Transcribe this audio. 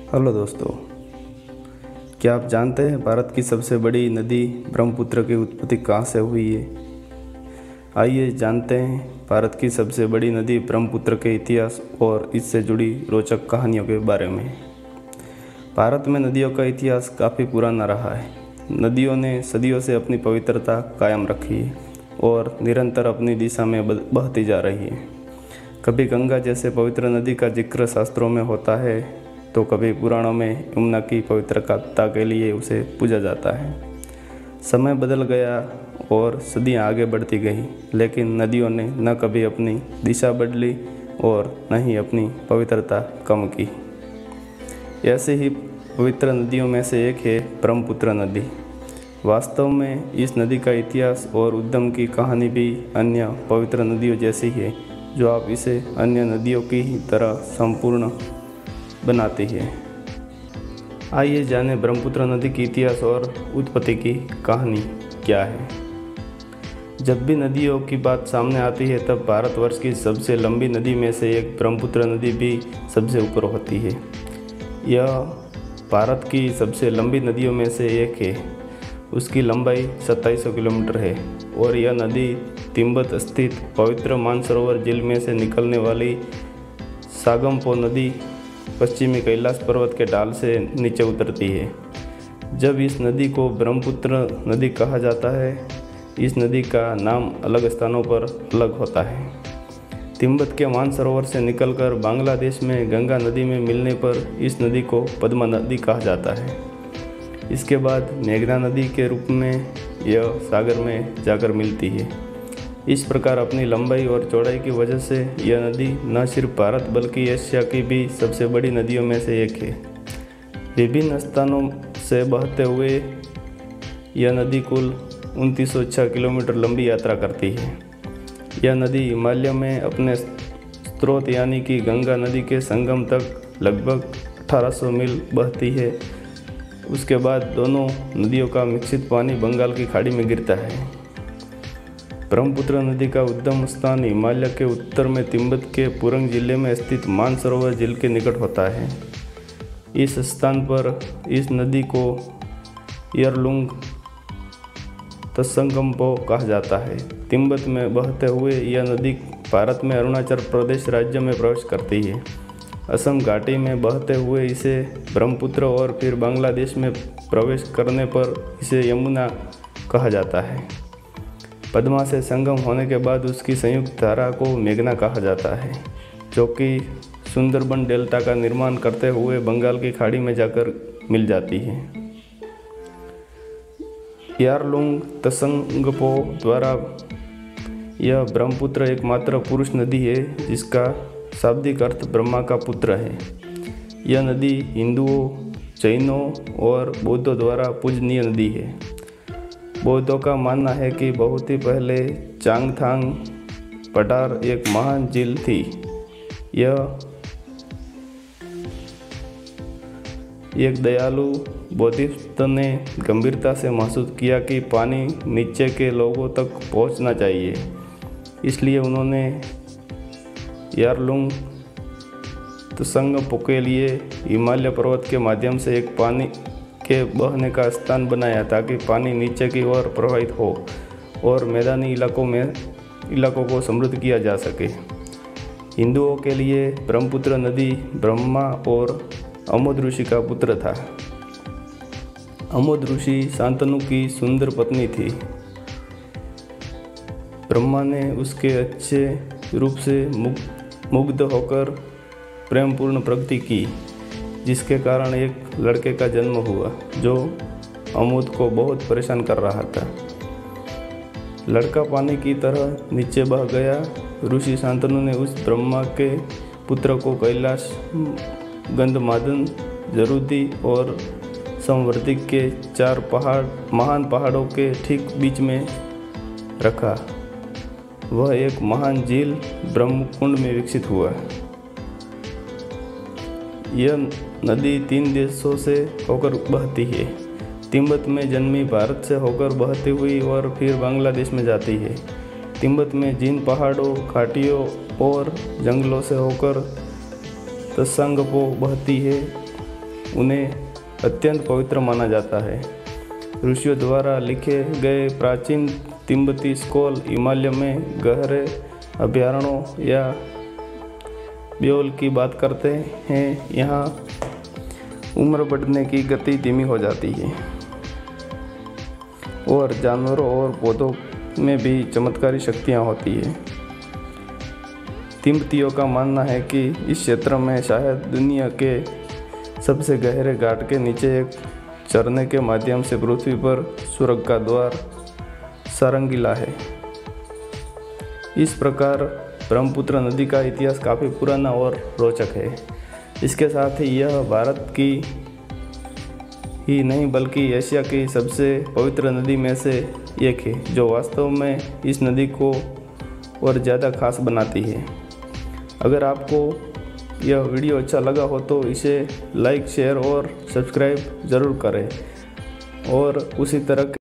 Hello दोस्तों, क्या आप जानते हैं भारत की सबसे बड़ी नदी ब्रह्मपुत्र की उत्पत्ति कहाँ से हुई है? आइए जानते हैं भारत की सबसे बड़ी नदी ब्रह्मपुत्र के इतिहास और इससे जुड़ी रोचक कहानियों के बारे में। भारत में नदियों का इतिहास काफ़ी पुराना रहा है। नदियों ने सदियों से अपनी पवित्रता कायम रखी है और निरंतर अपनी दिशा में बहती जा रही है। कभी गंगा जैसे पवित्र नदी का जिक्र शास्त्रों में होता है तो कभी पुराणों में यमुना की पवित्रता के लिए उसे पूजा जाता है। समय बदल गया और सदियां आगे बढ़ती गई, लेकिन नदियों ने न कभी अपनी दिशा बदली और न ही अपनी पवित्रता कम की। ऐसे ही पवित्र नदियों में से एक है ब्रह्मपुत्र नदी। वास्तव में इस नदी का इतिहास और उद्गम की कहानी भी अन्य पवित्र नदियों जैसी है, जो आप इसे अन्य नदियों की ही तरह संपूर्ण बनाती है। आइए जानें ब्रह्मपुत्र नदी की इतिहास और उत्पत्ति की कहानी क्या है। जब भी नदियों की बात सामने आती है तब भारतवर्ष की सबसे लंबी नदी में से एक ब्रह्मपुत्र नदी भी सबसे ऊपर होती है। यह भारत की सबसे लंबी नदियों में से एक है। उसकी लंबाई 2700 किलोमीटर है और यह नदी तिब्बत स्थित पवित्र मानसरोवर झील में से निकलने वाली सागमपो नदी पश्चिमी कैलाश पर्वत के ढाल से नीचे उतरती है। जब इस नदी को ब्रह्मपुत्र नदी कहा जाता है, इस नदी का नाम अलग स्थानों पर अलग होता है। तिब्बत के मानसरोवर से निकलकर बांग्लादेश में गंगा नदी में मिलने पर इस नदी को पद्मा नदी कहा जाता है। इसके बाद मेघना नदी के रूप में यह सागर में जाकर मिलती है। इस प्रकार अपनी लंबाई और चौड़ाई की वजह से यह नदी न सिर्फ भारत बल्कि एशिया की भी सबसे बड़ी नदियों में से एक है। विभिन्न स्थानों से बहते हुए यह नदी कुल 2906 किलोमीटर लंबी यात्रा करती है। यह नदी हिमालय में अपने स्रोत यानी कि गंगा नदी के संगम तक लगभग 1800 मील बहती है। उसके बाद दोनों नदियों का मिश्रित पानी बंगाल की खाड़ी में गिरता है। ब्रह्मपुत्र नदी का उद्गम स्थान हिमालय के उत्तर में तिब्बत के पुरंग जिले में स्थित मानसरोवर झील के निकट होता है। इस स्थान पर इस नदी को यरलुंग तसंगमपो कहा जाता है। तिब्बत में बहते हुए यह नदी भारत में अरुणाचल प्रदेश राज्य में प्रवेश करती है। असम घाटी में बहते हुए इसे ब्रह्मपुत्र और फिर बांग्लादेश में प्रवेश करने पर इसे यमुना कहा जाता है। पद्मा से संगम होने के बाद उसकी संयुक्त धारा को मेघना कहा जाता है, जो कि सुंदरबन डेल्टा का निर्माण करते हुए बंगाल की खाड़ी में जाकर मिल जाती है। यारलुंग तसंगपो द्वारा यह ब्रह्मपुत्र एकमात्र पुरुष नदी है जिसका शाब्दिक अर्थ ब्रह्मा का पुत्र है। यह नदी हिंदुओं, जैनों और बौद्धों द्वारा पूजनीय नदी है। बौद्धों का मानना है कि बहुत ही पहले चांगथांग पठार एक महान झील थी। यह एक दयालु बौद्धिस्ट ने गंभीरता से महसूस किया कि पानी नीचे के लोगों तक पहुंचना चाहिए, इसलिए उन्होंने यारलुंग तसंगपो के लिए हिमालय पर्वत के माध्यम से एक पानी के बहने का स्थान बनाया ताकि पानी नीचे की ओर प्रवाहित हो और मैदानी इलाकों को समृद्ध किया जा सके। हिंदुओं के लिए ब्रह्मपुत्र नदी ब्रह्मा और अमोद ऋषि का पुत्र था। अमोद ऋषि शांतनु की सुंदर पत्नी थी। ब्रह्मा ने उसके अच्छे रूप से मुग्ध होकर प्रेमपूर्ण प्रगति की, जिसके कारण एक लड़के का जन्म हुआ जो अमोद को बहुत परेशान कर रहा था। लड़का पानी की तरह नीचे बह गया। ऋषि शांतनु ने उस ब्रह्मा के पुत्र को कैलाश, गंधमादन, जरूदी और संवर्धिक के 4 महान पहाड़ों के ठीक बीच में रखा। वह एक महान झील ब्रह्मकुंड में विकसित हुआ। यह नदी 3 देशों से होकर बहती है। तिब्बत में जन्मी भारत से होकर बहती हुई और फिर बांग्लादेश में जाती है। तिब्बत में जिन पहाड़ों, घाटियों और जंगलों से होकर तसंगपो बहती है, उन्हें अत्यंत पवित्र माना जाता है। ऋषियों द्वारा लिखे गए प्राचीन तिब्बती स्क्रॉल हिमालय में गहरे अभयारण्यों या ब्योल की बात करते हैं। यहाँ उम्र बढ़ने की गति धीमी हो जाती है और जानवरों और पौधों में भी चमत्कारी शक्तियाँ होती है। तिब्बतियों का मानना है कि इस क्षेत्र में शायद दुनिया के सबसे गहरे घाट के नीचे एक झरने के माध्यम से पृथ्वी पर स्वर्ग का द्वार सारंगीला है। इस प्रकार ब्रह्मपुत्र नदी का इतिहास काफ़ी पुराना और रोचक है। इसके साथ ही यह भारत की ही नहीं बल्कि एशिया की सबसे पवित्र नदी में से एक है, जो वास्तव में इस नदी को और ज़्यादा खास बनाती है। अगर आपको यह वीडियो अच्छा लगा हो तो इसे लाइक, शेयर और सब्सक्राइब ज़रूर करें और उसी तरह